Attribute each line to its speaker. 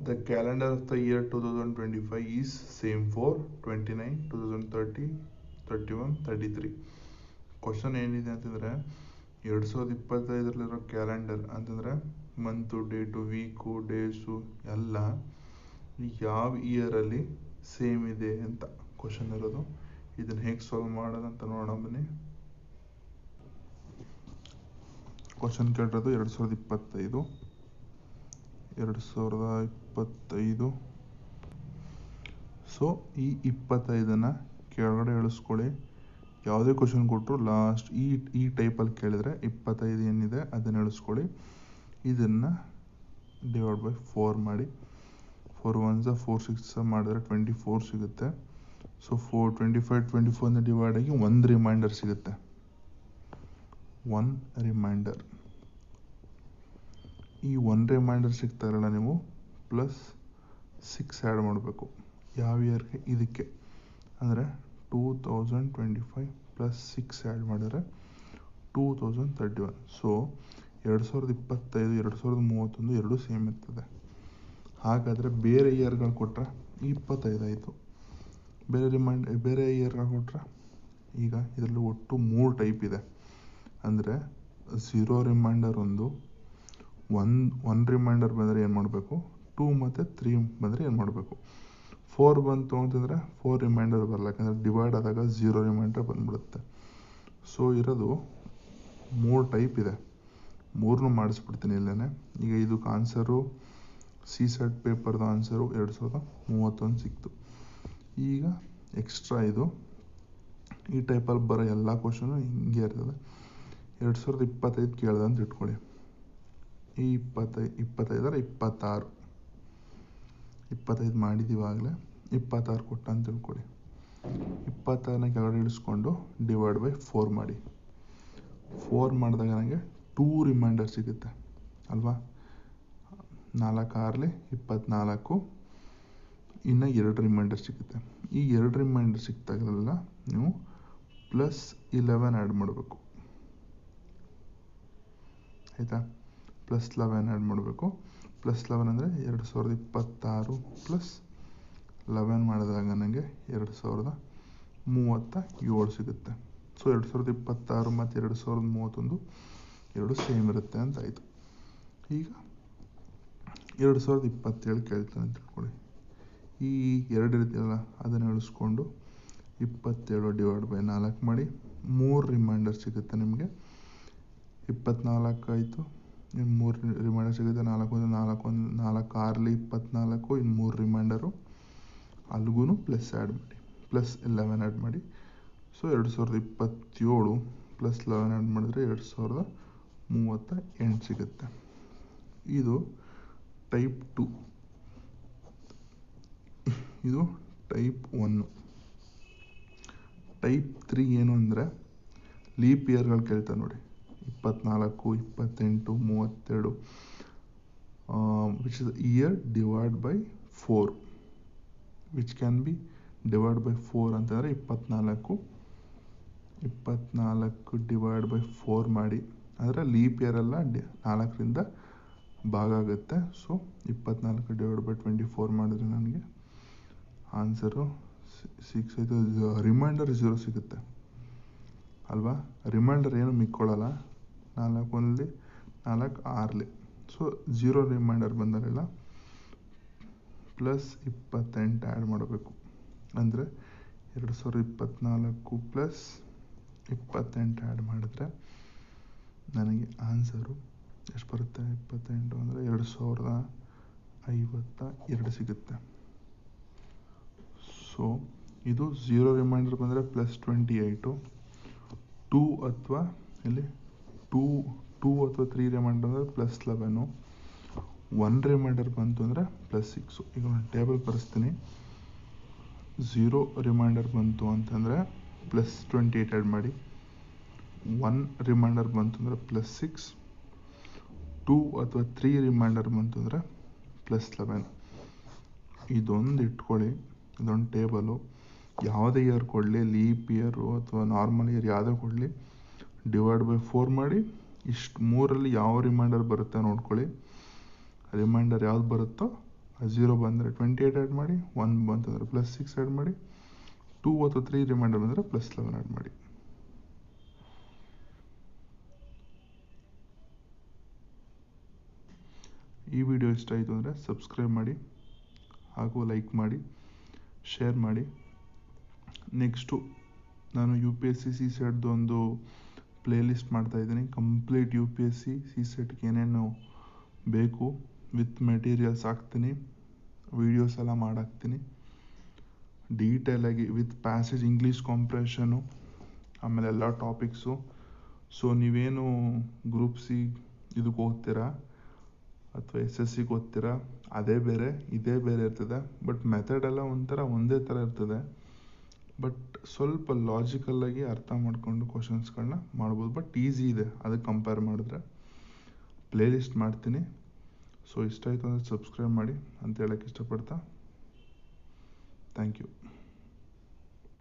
Speaker 1: The calendar of the year 2025 is same for 29, 2030, 31, 33. Question ಏನಿದೆ ಅಂತಂದರೆ 2025ರಲ್ಲಿರೋ calendar ಅಂತಂದರೆ month, date, week, days ಎಲ್ಲ ಯಾವ ಇಯರಲ್ಲಿ ಸೇಮ್ ಇದೆ ಅಂತ ಕ್ವಶನ್ ಇರೋದು. ಇದನ್ನು ಹೇಗೆ ಸಾಲ್ವ್ ಮಾಡೋದಂತ ನೋಡೋಣ ಬನ್ನಿ. ಕ್ವಶನ್ ಕೇಳಿರೋದು 2025. ಸೊ ಈ 25ನ ಕೆಳಗಡೆ ಇಳಿಸ್ಕೊಳ್ಳಿ. ಯಾವುದೇ ಕ್ವಶನ್ ಕೊಟ್ಟರು ಲಾಸ್ಟ್ ಈ ಟೈಪಲ್ಲಿ ಕೇಳಿದರೆ 25 ಏನಿದೆ ಅದನ್ನು ಇಳಿಸ್ಕೊಳ್ಳಿ. ಇದನ್ನು ಡಿವೈಡ್ ಬೈ 4 ಮಾಡಿ. 4 1s 4 6 ಮಾಡಿದ್ರೆ 24 ಸಿಗುತ್ತೆ. ಸೊ 24ನ ಡಿವೈಡ್ ಆಗಿ 1 ರಿಮೈಂಡರ್ ಸಿಗುತ್ತೆ. 1 ರಿಮೈಂಡರ್. ಈ 1 ರಿಮೈಂಡರ್ ಸಿಗ್ತಾರಲ್ಲ, ನೀವು ಪ್ಲಸ್ 6 ಆ್ಯಡ್ ಮಾಡಬೇಕು. ಯಾವ ಇಯರ್ಗೆ? ಇದಕ್ಕೆ. ಅಂದರೆ 2025 ಪ್ಲಸ್ 6 ಆ್ಯಡ್ ಮಾಡಿದರೆ 2031. ಸೊ 2025 2031 ಎರಡೂ ಸೇಮ್ ಇರ್ತದೆ. ಹಾಗಾದರೆ ಬೇರೆ ಇಯರ್ಗಳು ಕೊಟ್ಟರೆ 25 ಆಯಿತು. ಬೇರೆ ಇಯರ್ಗಳು ಕೊಟ್ಟರೆ ಈಗ ಇದರಲ್ಲಿ ಒಟ್ಟು 3 ಟೈಪ್ ಇದೆ. ಅಂದರೆ 0 ರಿಮೈಂಡರ್ ಒನ್ ರಿಮೈಂಡರ್ ಬಂದರೆ ಏನು ಮಾಡಬೇಕು, 2 ಮತ್ತು 3 ಬಂದರೆ ಏನು ಮಾಡಬೇಕು. 4 ಬಂತು ಅಂತಂದರೆ 4 ರಿಮೈಂಡರ್ ಬರಲ್ಲ, ಯಾಕಂದರೆ ಡಿವೈಡ್ ಆದಾಗ 0 ರಿಮೈಂಡರ್ ಬಂದ್ಬಿಡುತ್ತೆ. ಸೊ ಇರೋದು 3 ಟೈಪ್ ಇದೆ. 3 ಮಾಡಿಸ್ಬಿಡ್ತೀನಿ ಇಲ್ಲೇ. ಈಗ ಇದಕ್ಕೆ ಆನ್ಸರು CSAT ಪೇಪರ್ದು ಆನ್ಸರು 2031 ಸಿಕ್ತು. ಈಗ ಎಕ್ಸ್ಟ್ರಾ ಇದು ಈ ಟೈಪಲ್ಲಿ ಬರೋ ಎಲ್ಲ ಕ್ವಶನು ಹಿಂಗೆ ಇರ್ತದೆ. 2025 ಕೇಳ್ದೆ ಅಂತ ಇಟ್ಕೊಳ್ಳಿ. ಈ 25 ಮಾಡಿದ್ದೀವಾಗಲೇ 26 ಕೊಟ್ಟ ಅಂತ ತಿಳ್ಕೊಳ್ಳಿ. 26ನ ಕೆಳಗಡೆ ಇಳಿಸ್ಕೊಂಡು ಡಿವೈಡ್ ಬೈ 4 ಮಾಡಿ. 4 ಮಾಡಿದಾಗ ನನಗೆ 2 ರಿಮೈಂಡರ್ ಸಿಗುತ್ತೆ ಅಲ್ವಾ. 4 6 24, ಇನ್ನು 2 ರಿಮೈಂಡರ್ ಸಿಗುತ್ತೆ. ಈ 2 ರಿಮೈಂಡರ್ ಸಿಕ್ತಾಗಲೆಲ್ಲ ನೀವು ಪ್ಲಸ್ 11 ಆ್ಯಡ್ ಮಾಡಬೇಕು. ಆಯಿತಾ? ಪ್ಲಸ್ 11 ಆ್ಯಡ್ ಮಾಡಬೇಕು. ಪ್ಲಸ್ 11 ಅಂದರೆ 2026 ಪ್ಲಸ್ 11 ಮಾಡಿದಾಗ ನನಗೆ 2037 ಸಿಗುತ್ತೆ. ಸೊ 2026 ಮತ್ತು 2031 ಎರಡು ಸೇಮ್ ಇರುತ್ತೆ ಅಂತ ಆಯಿತು. ಈಗ 2027 ಕೇಳ್ತಾನೆ ಅಂತ ತಿಳ್ಕೊಳ್ಳಿ. ಈ 2 ಇರ್ತೀವಲ್ಲ ಅದನ್ನು ಇಳಿಸ್ಕೊಂಡು 27 ಡಿವೈಡ್ ಬೈ 4 ಮಾಡಿ. 3 ರಿಮೈಂಡರ್ ಸಿಗುತ್ತೆ ನಿಮಗೆ. 24 ಆಯಿತು. ಇನ್ನು 3 ರಿಮೈಂಡರ್ ಸಿಗುತ್ತೆ. 4 6 24, ಇನ್ನು 3 ರಿಮೈಂಡರು. ಅಲ್ಲಿಗೂ ಪ್ಲಸ್ ಆ್ಯಡ್ ಮಾಡಿ, ಪ್ಲಸ್ 11 ಆ್ಯಡ್ ಮಾಡಿ. ಸೊ 2027 ಪ್ಲಸ್ 11 ಆ್ಯಡ್ ಮಾಡಿದ್ರೆ 2038 ಸಿಗುತ್ತೆ. ಇದು ಟೈಪ್ 2. ಇದು ಟೈಪ್ 1. ಟೈಪ್ 3 ಏನು ಅಂದರೆ ಲೀಪ್ ಇಯರ್ಗಳು ಕೇಳ್ತಾರೆ ನೋಡಿ. 24, 28, 32 which is year divided by 4, which can be divided by 4 ಅಂತಂದರೆ 24 ಡಿವೈಡ್ ಬೈ 4 ಮಾಡಿ. ಅಂದರೆ ಲೀಪ್ ಇಯರ್ ಎಲ್ಲ 4ರಿಂದ ಭಾಗ ಆಗುತ್ತೆ. ಸೊ 24 ಡಿವೈಡ್ ಬೈ 24 ಮಾಡಿದ್ರೆ ನನಗೆ ಆನ್ಸರು 6 ಆಯಿತು. ರಿಮೈಂಡರ್ 0 ಸಿಗುತ್ತೆ ಅಲ್ವಾ. ರಿಮೈಂಡರ್ ಏನು ಮಿಕ್ಕೊಳ್ಳಲ್ಲ. 4 1 4 6. ಸೊ 0 ರಿಮೈಂಡರ್ ಬಂದರೆಲ್ಲ ಪ್ಲಸ್ 28 ಆ್ಯಡ್ ಮಾಡಬೇಕು. ಅಂದರೆ 2024 ಪ್ಲಸ್ 28 ಆ್ಯಡ್ ಮಾಡಿದ್ರೆ ನನಗೆ ಆನ್ಸರು ಎಷ್ಟು ಬರುತ್ತೆ? 28 ಅಂದರೆ 2052 ಸಿಗುತ್ತೆ. ಸೊ ಇದು 0 ರಿಮೈಂಡರ್ ಬಂದರೆ ಪ್ಲಸ್ 28. 2 ಅಥವಾ 3 ರಿಮೈಂಡರ್ ಅಂದರೆ ಪ್ಲಸ್ 11. 1 ರಿಮೈಂಡರ್ ಬಂತು ಅಂದರೆ ಪ್ಲಸ್ 6. ಈಗ ನಾನು ಟೇಬಲ್ ಬರೆಸ್ತೀನಿ. 0 ರಿಮೈಂಡರ್ ಬಂತು ಅಂತಂದರೆ ಪ್ಲಸ್ 28 ಆ್ಯಡ್ ಮಾಡಿ. 1 ರಿಮೈಂಡರ್ ಬಂತು ಅಂದರೆ ಪ್ಲಸ್ 6. 2 ಅಥವಾ 3 ರಿಮೈಂಡರ್ ಬಂತು ಅಂದರೆ ಪ್ಲಸ್ 11. ಇದೊಂದು ಇಟ್ಕೊಳ್ಳಿ. ಇದೊಂದು ಟೇಬಲು. ಯಾವುದೇ ಇಯರ್ ಕೊಡಲಿ, ಲೀಪ್ ಇಯರು ಅಥವಾ ನಾರ್ಮಲ್ ಇಯರ್ ಯಾವುದೇ ಕೊಡಲಿ, ಡಿವೈಡ್ ಬೈ 4 ಮಾಡಿ. ಇಷ್ಟು 3ರಲ್ಲಿ ಯಾವ ರಿಮೈಂಡರ್ ಬರುತ್ತೆ ನೋಡ್ಕೊಳ್ಳಿ. ರಿಮೈಂಡರ್ ಯಾವ್ದು ಬರುತ್ತೋ 0 ಬಂದರೆ 28 ಆ್ಯಡ್ ಮಾಡಿ, 1 ಬಂತಂದರೆ +6 ಆ್ಯಡ್ ಮಾಡಿ, 2 ಅಥವಾ 3 ರಿಮೈಂಡರ್ ಬಂದರೆ +11 ಆ್ಯಡ್ ಮಾಡಿ. ಈ ವಿಡಿಯೋ ಇಷ್ಟ ಆಯಿತು ಅಂದರೆ ಸಬ್ಸ್ಕ್ರೈಬ್ ಮಾಡಿ ಹಾಗೂ ಲೈಕ್ ಮಾಡಿ, ಶೇರ್ ಮಾಡಿ. ನೆಕ್ಸ್ಟು ನಾನು UPSC CSETದು ಒಂದು ಪ್ಲೇಲಿಸ್ಟ್ ಮಾಡ್ತಾಯಿದ್ದೀನಿ. ಕಂಪ್ಲೀಟ್ UPSC CSETಗೆ ಏನೇನು ಬೇಕು ವಿತ್ ಮೆಟೀರಿಯಲ್ಸ್ ಹಾಕ್ತೀನಿ, ವೀಡಿಯೋಸ್ ಎಲ್ಲ ಮಾಡಾಕ್ತೀನಿ ಡೀಟೇಲಾಗಿ ವಿತ್ ಪ್ಯಾಸೇಜ್, ಇಂಗ್ಲೀಷ್ ಕಾಂಪ್ರೆಷನು, ಆಮೇಲೆ ಎಲ್ಲ ಟಾಪಿಕ್ಸು. ಸೊ ನೀವೇನು ಗ್ರೂಪ್ ಸಿ ಇದಕ್ಕೆ ಓದ್ತೀರಾ ಅಥವಾ SSCಗೆ ಓದ್ತೀರಾ, ಅದೇ ಬೇರೆ ಇದೇ ಬೇರೆ ಇರ್ತದೆ. ಬಟ್ ಮೆಥಡ್ ಎಲ್ಲ ಒಂದೇ ಥರ ಇರ್ತದೆ. ಬಟ್ ಸ್ವಲ್ಪ ಲಾಜಿಕಲ್ಲಾಗಿ ಅರ್ಥ ಮಾಡಿಕೊಂಡು ಕ್ವಶನ್ಸ್ಗಳನ್ನ ಮಾಡ್ಬೋದು. ಬಟ್ ಈಸಿ ಇದೆ ಅದಕ್ಕೆ ಕಂಪೇರ್ ಮಾಡಿದ್ರೆ. ಪ್ಲೇಲಿಸ್ಟ್ ಮಾಡ್ತೀನಿ. ಸೊ ಇಷ್ಟ ಆಯಿತು ಅಂದರೆ ಸಬ್ಸ್ಕ್ರೈಬ್ ಮಾಡಿ ಅಂತ ಹೇಳೋಕ್ಕೆ ಇಷ್ಟಪಡ್ತಾ ಥ್ಯಾಂಕ್ ಯು.